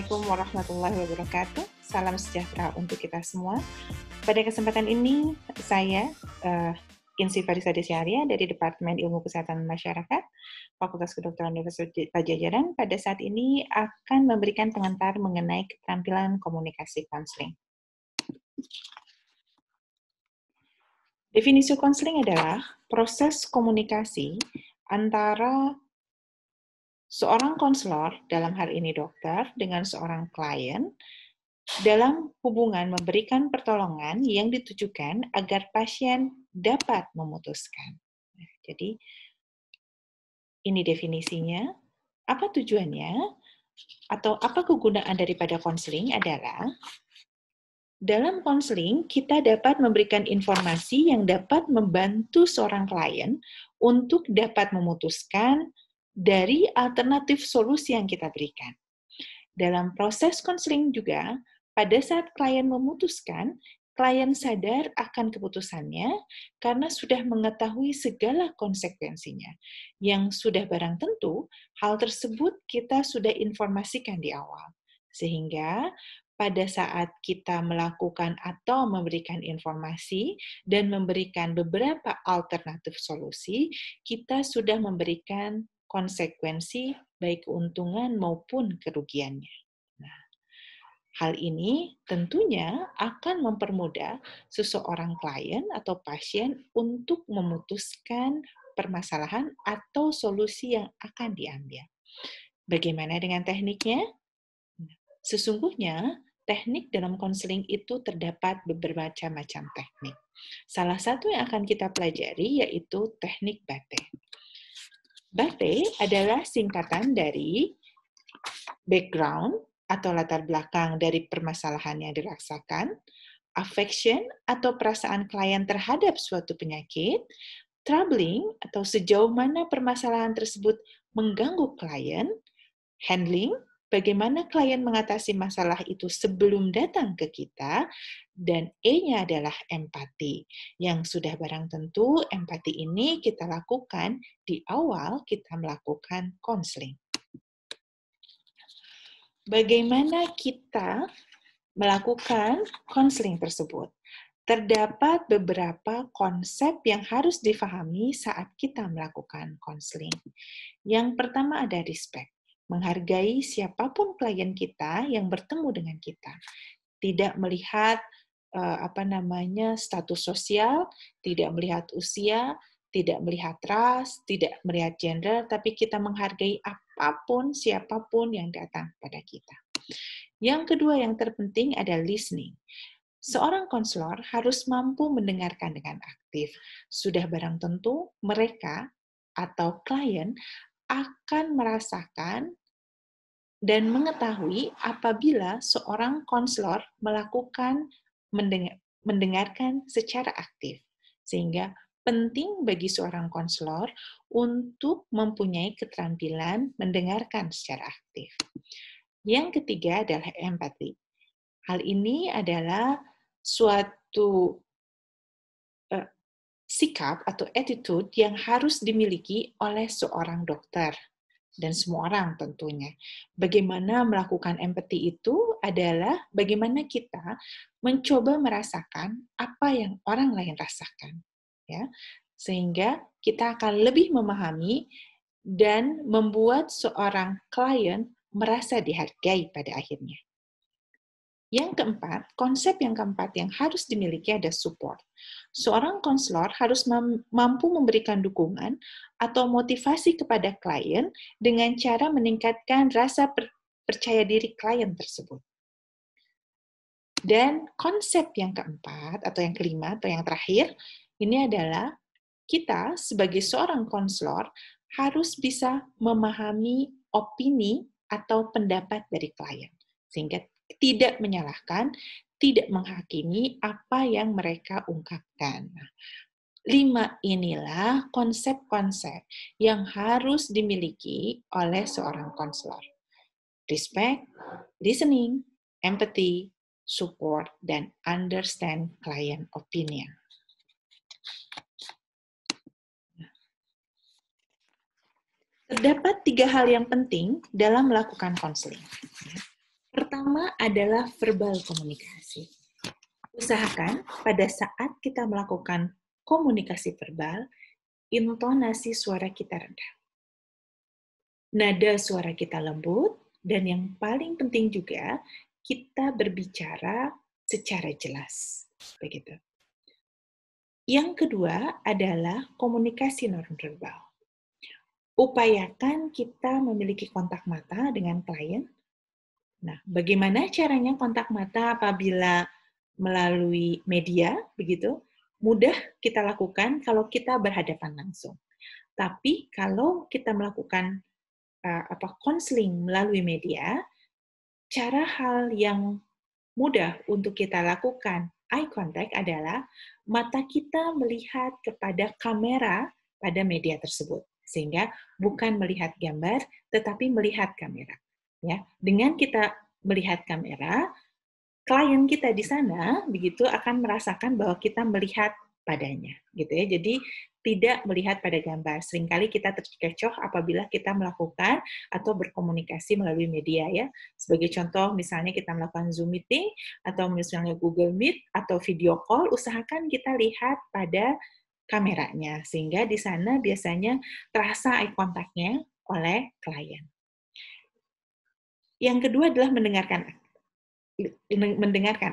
Assalamualaikum warahmatullahi wabarakatuh. Salam sejahtera untuk kita semua. Pada kesempatan ini, saya, Insi Farisa Desyaria dari Departemen Ilmu Kesehatan Masyarakat, Fakultas Kedokteran Universitas Padjadjaran, pada saat ini akan memberikan pengantar mengenai keterampilan komunikasi konseling. Definisi konseling adalah proses komunikasi antara seorang konselor, dalam hal ini dokter, dengan seorang klien, dalam hubungan memberikan pertolongan yang ditujukan agar pasien dapat memutuskan. Jadi, ini definisinya. Apa tujuannya? Atau apa kegunaan daripada konseling adalah, dalam konseling kita dapat memberikan informasi yang dapat membantu seorang klien untuk dapat memutuskan dari alternatif solusi yang kita berikan. Dalam proses konseling juga, pada saat klien memutuskan, klien sadar akan keputusannya karena sudah mengetahui segala konsekuensinya. Yang sudah barang tentu, hal tersebut kita sudah informasikan di awal. Sehingga pada saat kita melakukan atau memberikan informasi dan memberikan beberapa alternatif solusi, kita sudah memberikan konsekuensi baik keuntungan maupun kerugiannya. Nah, hal ini tentunya akan mempermudah seseorang klien atau pasien untuk memutuskan permasalahan atau solusi yang akan diambil. Bagaimana dengan tekniknya? Sesungguhnya, teknik dalam konseling itu terdapat bermacam-macam teknik. Salah satu yang akan kita pelajari yaitu teknik BATE. BATE adalah singkatan dari background atau latar belakang dari permasalahan yang dirasakan, affection atau perasaan klien terhadap suatu penyakit, troubling atau sejauh mana permasalahan tersebut mengganggu klien, handling, bagaimana klien mengatasi masalah itu sebelum datang ke kita, dan E-nya adalah empati. Yang sudah barang tentu, empati ini kita lakukan di awal kita melakukan konseling. Bagaimana kita melakukan konseling tersebut? Terdapat beberapa konsep yang harus difahami saat kita melakukan konseling. Yang pertama ada respect. Menghargai siapapun klien kita yang bertemu dengan kita. Tidak melihat status sosial, tidak melihat usia, tidak melihat ras, tidak melihat gender, tapi kita menghargai apapun, siapapun yang datang pada kita. Yang kedua yang terpenting adalah listening. Seorang konselor harus mampu mendengarkan dengan aktif. Sudah barang tentu mereka atau klien akan merasakan dan mengetahui apabila seorang konselor melakukan mendengarkan secara aktif. Sehingga penting bagi seorang konselor untuk mempunyai keterampilan mendengarkan secara aktif. Yang ketiga adalah empati. Hal ini adalah suatu sikap atau attitude yang harus dimiliki oleh seorang dokter dan semua orang tentunya. Bagaimana melakukan empati itu adalah bagaimana kita mencoba merasakan apa yang orang lain rasakan, ya, sehingga kita akan lebih memahami dan membuat seorang klien merasa dihargai pada akhirnya. Yang keempat, konsep yang keempat yang harus dimiliki ada support. Seorang konselor harus mampu memberikan dukungan atau motivasi kepada klien dengan cara meningkatkan rasa percaya diri klien tersebut. Dan konsep yang keempat, atau yang kelima, atau yang terakhir, ini adalah kita sebagai seorang konselor harus bisa memahami opini atau pendapat dari klien. Sehingga tidak menyalahkan, tidak menghakimi apa yang mereka ungkapkan. Nah, 5 inilah konsep-konsep yang harus dimiliki oleh seorang konselor. Respect, listening, empathy, support, dan understand client opinion. Terdapat 3 hal yang penting dalam melakukan konseling. Pertama adalah verbal komunikasi. Usahakan pada saat kita melakukan komunikasi verbal, intonasi suara kita rendah. Nada suara kita lembut, dan yang paling penting juga, kita berbicara secara jelas. Begitu. Yang kedua adalah komunikasi nonverbal. Upayakan kita memiliki kontak mata dengan klien. Nah, bagaimana caranya kontak mata apabila melalui media, begitu? Mudah kita lakukan kalau kita berhadapan langsung. Tapi kalau kita melakukan konseling melalui media, cara hal yang mudah untuk kita lakukan eye contact adalah mata kita melihat kepada kamera pada media tersebut, sehingga bukan melihat gambar tetapi melihat kamera. Ya, dengan kita melihat kamera, klien kita di sana begitu akan merasakan bahwa kita melihat padanya, gitu ya. Jadi tidak melihat pada gambar. Seringkali kita terkecoh apabila kita melakukan atau berkomunikasi melalui media ya. Sebagai contoh, misalnya kita melakukan Zoom meeting atau misalnya Google Meet atau video call, usahakan kita lihat pada kameranya sehingga di sana biasanya terasa eye contact-nya oleh klien. Yang kedua adalah mendengarkan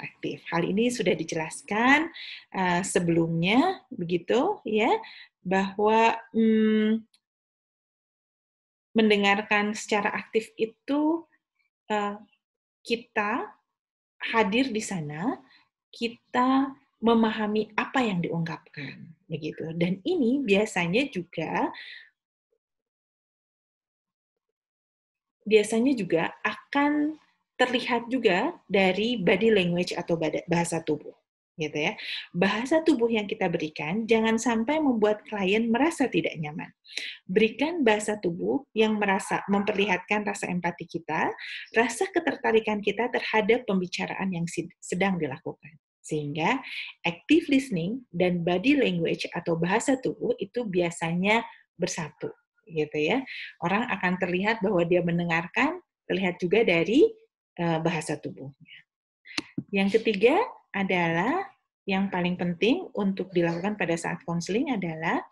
aktif. Hal ini sudah dijelaskan sebelumnya, begitu ya, bahwa mendengarkan secara aktif itu kita hadir di sana, kita memahami apa yang diungkapkan, begitu. Dan ini biasanya juga akan terlihat juga dari body language atau bahasa tubuh, gitu ya. Bahasa tubuh yang kita berikan jangan sampai membuat klien merasa tidak nyaman. Berikan bahasa tubuh yang memperlihatkan rasa empati kita, rasa ketertarikan kita terhadap pembicaraan yang sedang dilakukan. Sehingga active listening dan body language atau bahasa tubuh itu biasanya bersatu, gitu ya. Orang akan terlihat bahwa dia mendengarkan, terlihat juga dari bahasa tubuhnya. Yang ketiga adalah yang paling penting untuk dilakukan pada saat konseling adalah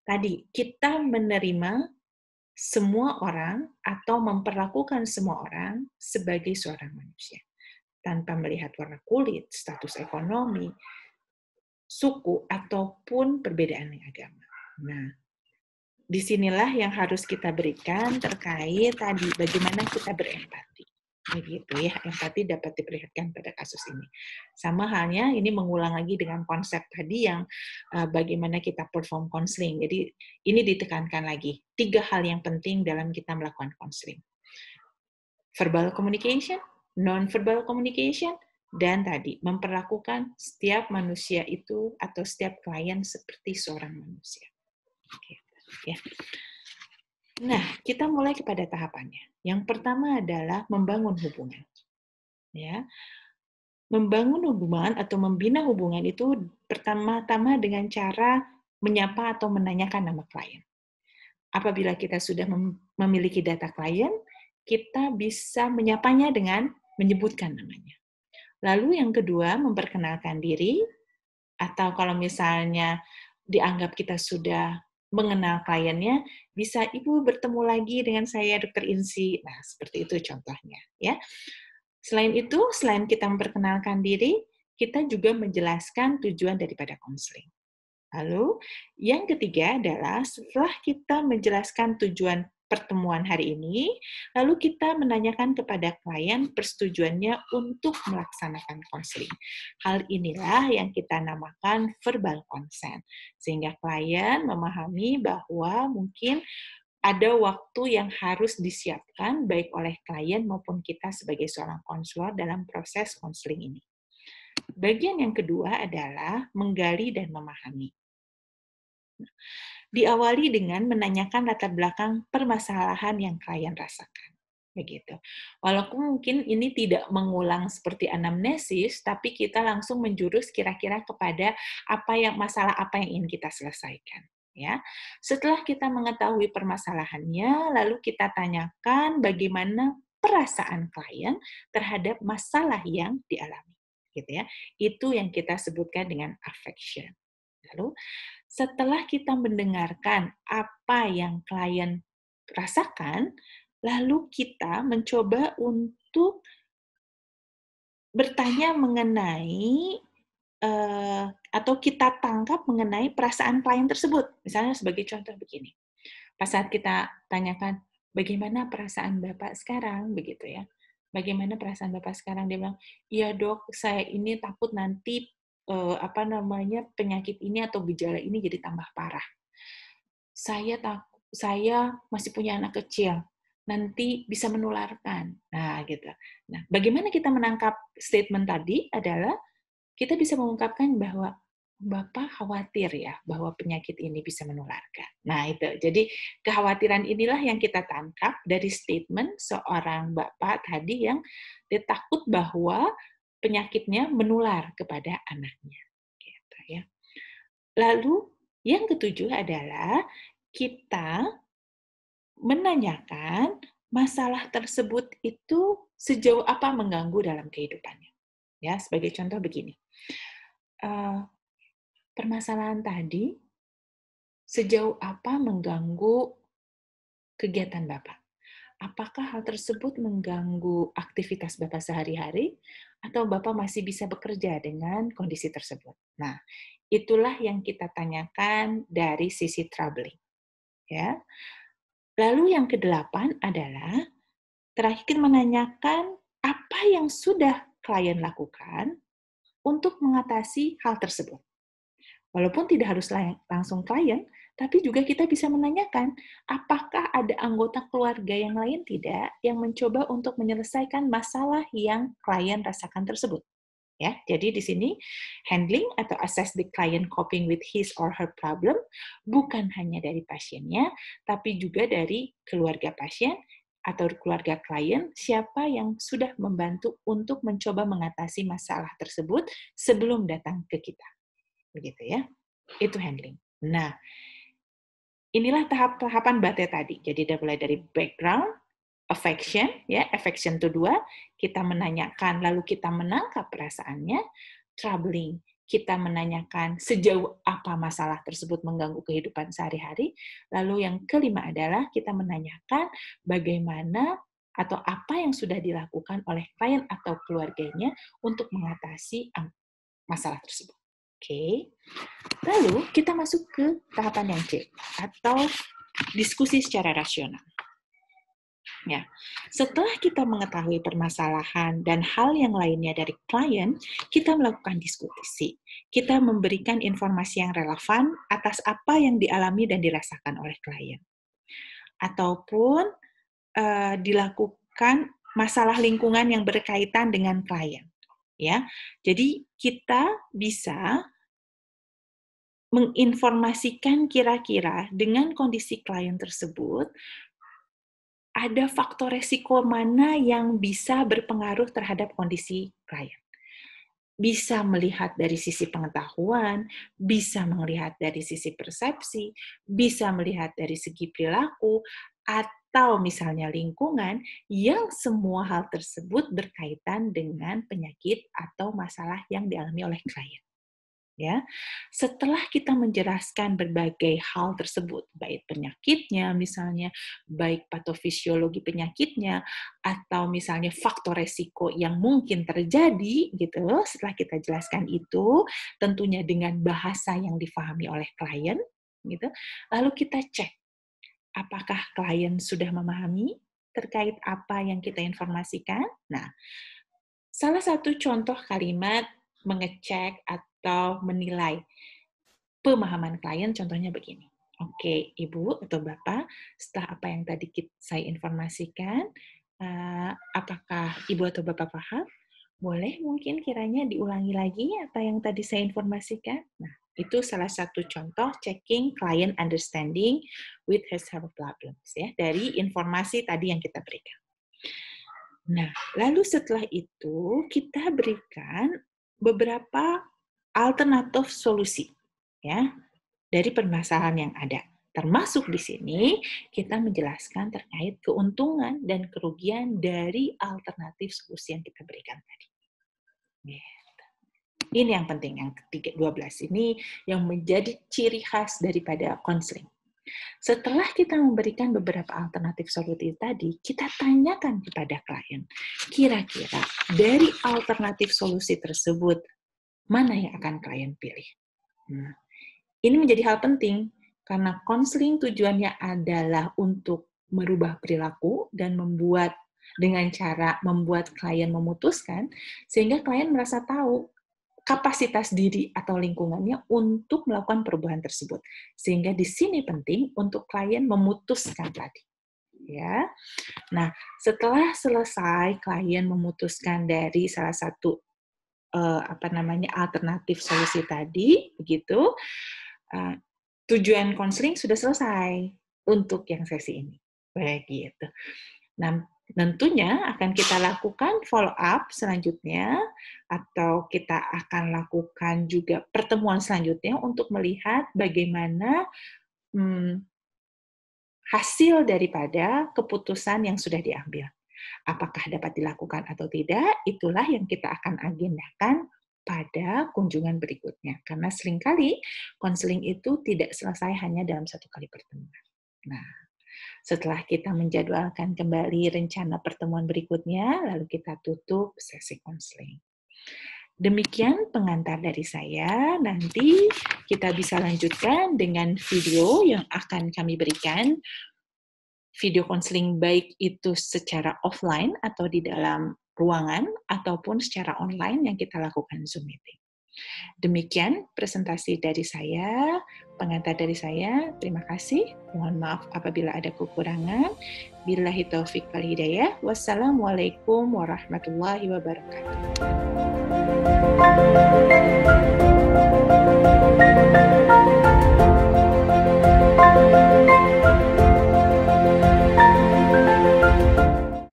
tadi kita menerima semua orang atau memperlakukan semua orang sebagai seorang manusia tanpa melihat warna kulit, status ekonomi, suku ataupun perbedaan agama. Nah, disinilah yang harus kita berikan terkait tadi bagaimana kita berempati. Begitu ya, empati dapat diperlihatkan pada kasus ini. Sama halnya ini mengulang lagi dengan konsep tadi yang bagaimana kita perform counseling. Jadi ini ditekankan lagi, 3 hal yang penting dalam kita melakukan counseling. Verbal communication, non-verbal communication, dan tadi memperlakukan setiap manusia itu atau setiap klien seperti seorang manusia. Oke. Ya. Nah, kita mulai kepada tahapannya. Yang pertama adalah membangun hubungan. Ya. Membangun hubungan atau membina hubungan itu pertama-tama dengan cara menyapa atau menanyakan nama klien. Apabila kita sudah memiliki data klien, kita bisa menyapanya dengan menyebutkan namanya. Lalu yang kedua, memperkenalkan diri, atau kalau misalnya dianggap kita sudah mengenal kliennya, bisa Ibu bertemu lagi dengan saya Dr. Insi. Nah, seperti itu contohnya, ya. Selain itu, selain kita memperkenalkan diri, kita juga menjelaskan tujuan daripada konseling. Lalu, yang ketiga adalah setelah kita menjelaskan tujuan pertemuan hari ini, lalu kita menanyakan kepada klien persetujuannya untuk melaksanakan konseling. Hal inilah yang kita namakan verbal consent, sehingga klien memahami bahwa mungkin ada waktu yang harus disiapkan baik oleh klien maupun kita sebagai seorang konselor dalam proses konseling ini. Bagian yang kedua adalah menggali dan memahami. Diawali dengan menanyakan latar belakang permasalahan yang klien rasakan. Begitu. Walaupun mungkin ini tidak mengulang seperti anamnesis, tapi kita langsung menjurus kira-kira kepada masalah apa yang ingin kita selesaikan. Ya, setelah kita mengetahui permasalahannya, lalu kita tanyakan bagaimana perasaan klien terhadap masalah yang dialami, gitu ya. Itu yang kita sebutkan dengan affection. Lalu setelah kita mendengarkan apa yang klien rasakan, lalu kita mencoba untuk bertanya mengenai atau kita tangkap mengenai perasaan klien tersebut. Misalnya sebagai contoh begini, pas saat kita tanyakan, "Bagaimana perasaan Bapak sekarang?" Begitu ya. "Bagaimana perasaan Bapak sekarang?" Dia bilang, "Iya Dok, saya ini takut nanti, penyakit ini atau gejala ini jadi tambah parah. Saya masih punya anak kecil, nanti bisa menularkan." Nah, gitu. Nah, bagaimana kita menangkap statement tadi adalah kita bisa mengungkapkan bahwa Bapak khawatir ya bahwa penyakit ini bisa menularkan. Nah, itu. Jadi kekhawatiran inilah yang kita tangkap dari statement seorang bapak tadi yang dia takut bahwa penyakitnya menular kepada anaknya. Gitu ya. Lalu yang ketujuh adalah kita menanyakan masalah tersebut itu sejauh apa mengganggu dalam kehidupannya. Ya, sebagai contoh begini. Permasalahan tadi sejauh apa mengganggu kegiatan Bapak? Apakah hal tersebut mengganggu aktivitas Bapak sehari-hari atau Bapak masih bisa bekerja dengan kondisi tersebut? Nah, itulah yang kita tanyakan dari sisi troubling, ya. Lalu yang kedelapan adalah terakhir menanyakan apa yang sudah klien lakukan untuk mengatasi hal tersebut. Walaupun tidak harus langsung klien, tapi juga kita bisa menanyakan, apakah ada anggota keluarga yang lain tidak yang mencoba untuk menyelesaikan masalah yang klien rasakan tersebut. Ya, jadi di sini handling atau assess the client coping with his or her problem bukan hanya dari pasiennya, tapi juga dari keluarga pasien atau keluarga klien, siapa yang sudah membantu untuk mencoba mengatasi masalah tersebut sebelum datang ke kita. Begitu ya. Itu handling. Nah, inilah tahap-tahapan BATE tadi. Jadi mulai dari background, affection, ya, affection itu 2, kita menanyakan lalu kita menangkap perasaannya, troubling, kita menanyakan sejauh apa masalah tersebut mengganggu kehidupan sehari-hari, lalu yang kelima adalah kita menanyakan bagaimana atau apa yang sudah dilakukan oleh klien atau keluarganya untuk mengatasi masalah tersebut. Oke. Lalu kita masuk ke tahapan yang C atau diskusi secara rasional. Ya, setelah kita mengetahui permasalahan dan hal yang lainnya dari klien, kita melakukan diskusi. Kita memberikan informasi yang relevan atas apa yang dialami dan dirasakan oleh klien. Ataupun dilakukan masalah lingkungan yang berkaitan dengan klien. Ya, jadi kita bisa menginformasikan kira-kira dengan kondisi klien tersebut, ada faktor resiko mana yang bisa berpengaruh terhadap kondisi klien. Bisa melihat dari sisi pengetahuan, bisa melihat dari sisi persepsi, bisa melihat dari segi perilaku, atau misalnya lingkungan, yang semua hal tersebut berkaitan dengan penyakit atau masalah yang dialami oleh klien. Ya, setelah kita menjelaskan berbagai hal tersebut, baik penyakitnya misalnya, baik patofisiologi penyakitnya, atau misalnya faktor resiko yang mungkin terjadi, gitu. Setelah kita jelaskan itu, tentunya dengan bahasa yang difahami oleh klien, gitu. Lalu kita cek, apakah klien sudah memahami terkait apa yang kita informasikan? Nah, salah satu contoh kalimat mengecek atau menilai pemahaman klien contohnya begini. Oke, Ibu atau Bapak, setelah apa yang tadi saya informasikan, apakah Ibu atau Bapak paham? Boleh mungkin kiranya diulangi lagi apa yang tadi saya informasikan? Nah, itu salah satu contoh checking client understanding with his health problems, ya, dari informasi tadi yang kita berikan. Nah, lalu setelah itu kita berikan beberapa alternatif solusi, ya, dari permasalahan yang ada. Termasuk di sini kita menjelaskan terkait keuntungan dan kerugian dari alternatif solusi yang kita berikan tadi. Ini yang penting, yang ke-12 ini yang menjadi ciri khas daripada konseling. Setelah kita memberikan beberapa alternatif solusi tadi, kita tanyakan kepada klien, kira-kira dari alternatif solusi tersebut, mana yang akan klien pilih? Nah, ini menjadi hal penting, karena konseling tujuannya adalah untuk merubah perilaku dan dengan cara membuat klien memutuskan, sehingga klien merasa tahu kapasitas diri atau lingkungannya untuk melakukan perubahan tersebut. Sehingga di sini penting untuk klien memutuskan tadi. Ya. Nah, setelah selesai klien memutuskan dari salah satu alternatif solusi tadi, begitu, tujuan konseling sudah selesai untuk yang sesi ini. Begitu. Nah, tentunya akan kita lakukan follow up selanjutnya, atau kita akan lakukan juga pertemuan selanjutnya untuk melihat bagaimana hasil daripada keputusan yang sudah diambil. Apakah dapat dilakukan atau tidak, itulah yang kita akan agendakan pada kunjungan berikutnya. Karena seringkali konseling itu tidak selesai hanya dalam satu kali pertemuan. Nah, setelah kita menjadwalkan kembali rencana pertemuan berikutnya, lalu kita tutup sesi konseling. Demikian pengantar dari saya. Nanti kita bisa lanjutkan dengan video yang akan kami berikan. Video konseling baik itu secara offline atau di dalam ruangan, ataupun secara online yang kita lakukan Zoom meeting. Demikian presentasi dari saya, pengantar dari saya. Terima kasih. Mohon maaf apabila ada kekurangan. Billahi taufiq wal hidayah. Wassalamualaikum warahmatullahi wabarakatuh.